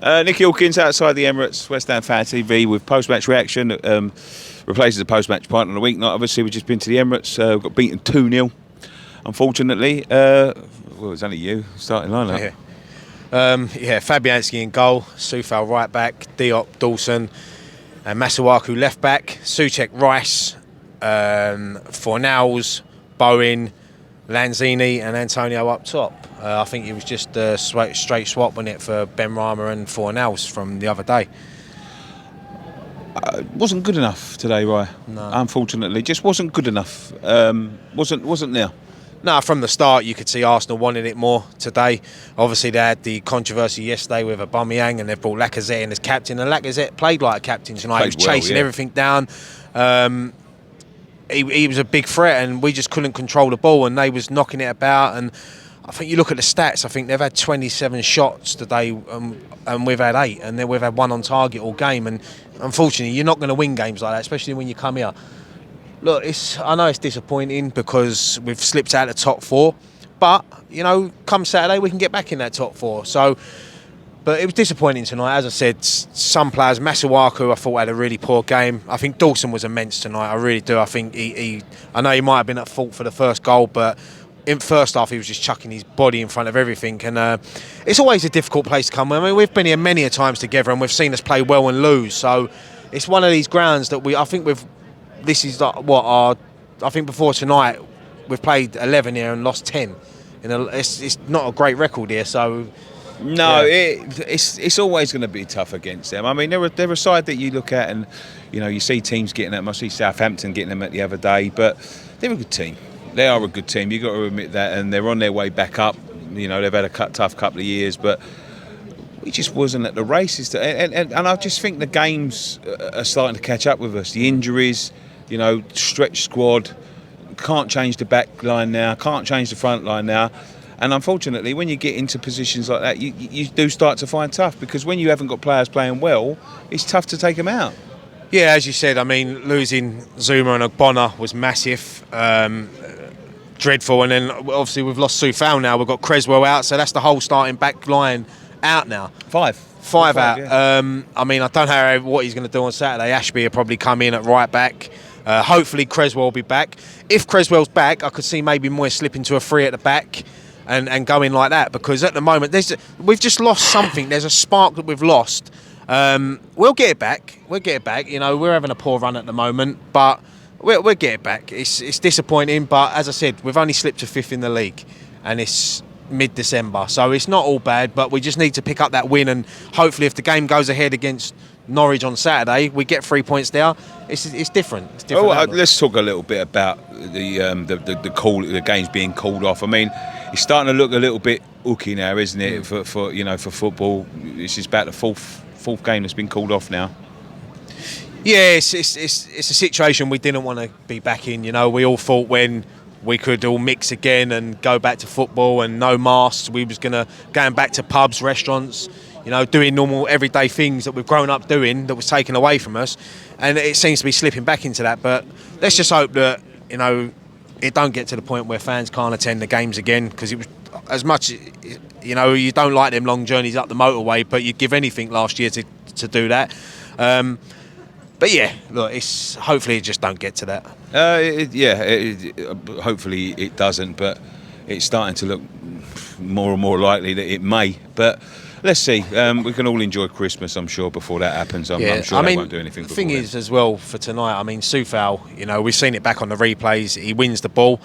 Nicky Hawkins outside the Emirates, West Ham Fan TV with post-match reaction. Replaces the post-match partner of the week. Not obviously, we've just been to the Emirates. Got beaten 2-0. Unfortunately, well, it was only you starting lineup. Fabianski in goal, Soufal right back, Diop, Dawson, and Masuaku left back, Souček, Rice, Fornals, Bowen, Lanzini and Antonio up top. I think it was just a straight swap, wasn't it, for Ben Rama and Fornals from the other day. Wasn't good enough today, Ryan. No. Unfortunately, just wasn't good enough. Wasn't there. No, from the start you could see Arsenal wanted it more today. Obviously they had the controversy yesterday with Aubameyang and they brought Lacazette in as captain, and Lacazette played like a captain tonight. He was chasing everything down. He was a big threat and we just couldn't control the ball and they was knocking it about. And I think you look at the stats, I think they've had 27 shots today and we've had 8, and then we've had 1 on target all game. And unfortunately you're not going to win games like that, especially when you come here. Look, I know it's disappointing because we've slipped out of the top 4, but, you know, come Saturday we can get back in that top 4. So, but it was disappointing tonight. As I said, some players, Masuaku, I thought had a really poor game. I think Dawson was immense tonight. I really do. I think I know he might have been at fault for the first goal, but in first half he was just chucking his body in front of everything. And it's always a difficult place to come. I mean, we've been here many a times together and we've seen us play well and lose. So it's one of these grounds that this is I think before tonight we've played 11 here and lost 10. It's not a great record here, so. No, yeah. It's always going to be tough against them. I mean, they're a side that you look at and, you know, you see teams getting them. I see Southampton getting them at the other day, but they're a good team. They are a good team. You've got to admit that, and they're on their way back up. You know, they've had a tough couple of years, but we just wasn't at the races. And I just think the games are starting to catch up with us. The injuries, you know, stretched squad, can't change the back line now, can't change the front line now. And unfortunately, when you get into positions like that, you do start to find tough, because when you haven't got players playing well, it's tough to take them out. Yeah, as you said, I mean, losing Zuma and Ogbonna was massive, dreadful. And then obviously we've lost Soufal now. We've got Creswell out, so that's the whole starting back line out now. Five out. Yeah. I mean, I don't know what he's going to do on Saturday. Ashby will probably come in at right back. Hopefully Creswell will be back. If Creswell's back, I could see maybe Moyes slip into a 3 at the back and go in like that, because at the moment we've just lost something. There's a spark that we've lost. We'll get it back. You know, we're having a poor run at the moment, but we'll get it back. It's disappointing, but as I said, we've only slipped to 5th in the league, and it's mid-December, so it's not all bad. But we just need to pick up that win, and hopefully, if the game goes ahead against Norwich on Saturday, we get 3 points there. It's different. It's different. Let's talk a little bit about the games being called off. I mean, it's starting to look a little bit hooky now, isn't it? For football, this is about the fourth game that's been called off now. Yeah, it's a situation we didn't want to be back in. You know, we all thought when we could all mix again and go back to football and no masks, we was going back to pubs, restaurants, you know, doing normal everyday things that we've grown up doing that was taken away from us, and it seems to be slipping back into that. But let's just hope that, you know, it don't get to the point where fans can't attend the games again, because it was, as much, you know, you don't like them long journeys up the motorway, but you'd give anything last year to do that. But yeah, look, hopefully it just don't get to that. Hopefully it doesn't, but it's starting to look more and more likely that it may. But let's see. We can all enjoy Christmas, I'm sure, before that happens. I'm sure they won't do anything. The thing is, as well, for tonight, I mean, Soufal, you know, we've seen it back on the replays. He wins the ball.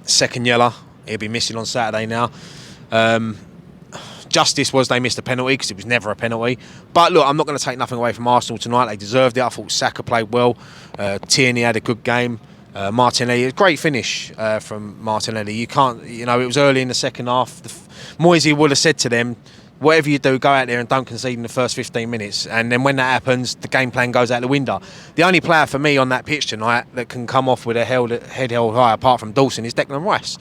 Second yellow. He'll be missing on Saturday now. Justice was they missed a penalty, because it was never a penalty. But look, I'm not going to take nothing away from Arsenal tonight. They deserved it. I thought Saka played well. Tierney had a good game. Martinelli, a great finish from Martinelli. You can't, you know, it was early in the second half. Moisey would have said to them, whatever you do, go out there and don't concede in the first 15 minutes. And then when that happens, the game plan goes out the window. The only player for me on that pitch tonight that can come off with a head held high, apart from Dawson, is Declan Rice.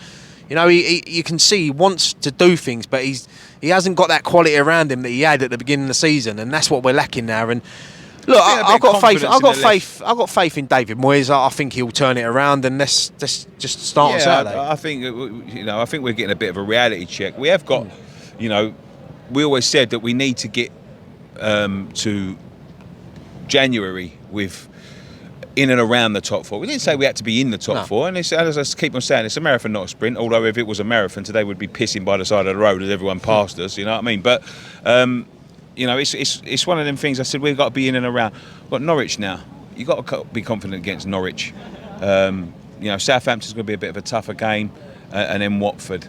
You know, you can see he wants to do things, but he hasn't got that quality around him that he had at the beginning of the season, and that's what we're lacking now. And look, I've got faith. I've got faith in David Moyes. I think he'll turn it around, and let's just start on Saturday. I think we're getting a bit of a reality check. We have got, you know, we always said that we need to get to January with in and around the top four. We didn't say we had to be in the top four, and it's, as I keep on saying, it's a marathon, not a sprint. Although if it was a marathon, today we'd be pissing by the side of the road as everyone passed us. You know what I mean? But you know, it's one of them things. I said we've got to be in and around. But Norwich now, you've got to be confident against Norwich. You know, Southampton's going to be a bit of a tougher game, and then Watford.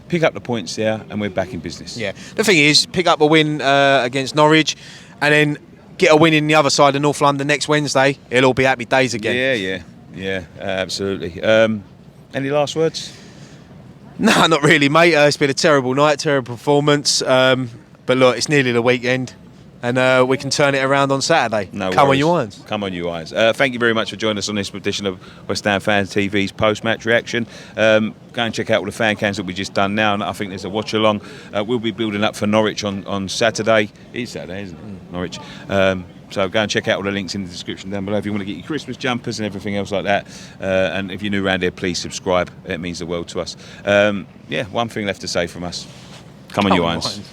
Pick up the points there, and we're back in business. Yeah. The thing is, pick up a win against Norwich, and then get a win in the other side of North London next Wednesday. It'll all be happy days again. Yeah, absolutely. Any last words? No, not really, mate. It's been a terrible night, terrible performance. But look, it's nearly the weekend, and we can turn it around on Saturday. No Come worries. on, you Irons. Come on, you Irons. Thank you very much for joining us on this edition of West Ham Fans TV's post-match reaction. Go and check out all the fan cams that we just done now. And I think there's a watch-along. We'll be building up for Norwich on Saturday. It's Saturday, isn't it? Norwich. So go and check out all the links in the description down below if you want to get your Christmas jumpers and everything else like that. And if you're new around here, please subscribe. It means the world to us. Yeah, one thing left to say from us. Come on, you Irons.